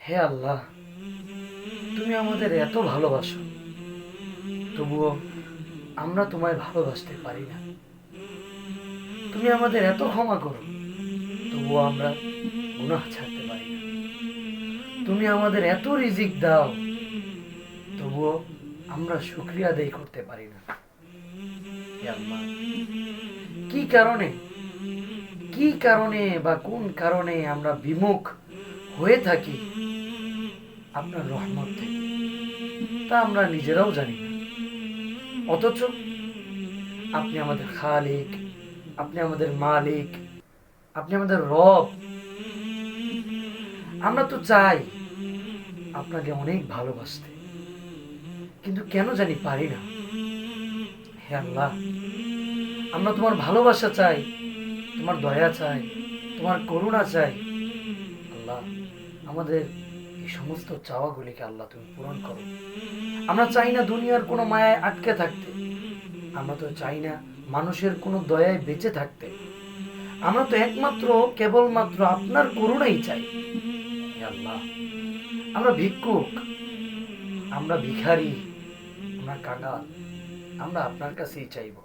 হে আল্লাহ, তুমি আমাদের এত ভালোবাসো, তবুও আমরা তোমায় ভালোবাসতে পারি না। তুমি আমাদের এত ক্ষমা করো, তবুও আমরা গুনাহ ছাড়তে পারি না। তুমি আমাদের এত রিজিক দাও, তবুও আমরা শুকরিয়া আদায় করতে পারি না। হে আল্লাহ, কি কারণে কি কারণে বা কোন কারণে আমরা বিমুখ হয়ে থাকি আপনার রহমত থেকে, তা আমরা নিজেরাও জানি না। অথচ আপনি আমাদের খালিক, আপনি আমাদের মালিক, আপনি আমাদের রব। আমরা তো চাই আপনাকে অনেক ভালোবাসতে, কিন্তু কেন জানি পারি না। হে আল্লাহ, আমরা তোমার ভালোবাসা চাই, তোমার দয়া চাই, তোমার করুণা চাই। আল্লাহ, আমাদের এই সমস্ত চাওয়াগুলিকে আল্লাহ তুমি পূরণ করো। আমরা চাই না দুনিয়ার কোনো মায়ায় আটকে থাকতে, আমরা তো চাই না মানুষের কোনো দয়ায় বেঁচে থাকতে। আমরা তো একমাত্র কেবলমাত্র আপনার করুণাই চাই। হে আল্লাহ, আমরা ভিক্ষুক, আমরা ভিখারি, আমরা কাঙাল, আমরা আপনার কাছেই চাইব।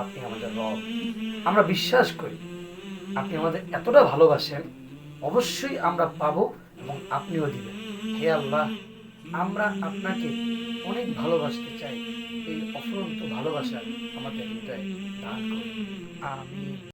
আপনি আমাদের রব, আমরা বিশ্বাস করি আপনি আমাদের এতটা ভালোবাসেন, অবশ্যই আমরা পাবো এবং আপনিও দিবেন। হে আল্লাহ, আমরা আপনাকে অনেক ভালোবাসতে চাই। এই অফুরন্ত ভালোবাসা আমাদের হৃদয়ে দান করুন। আমিন।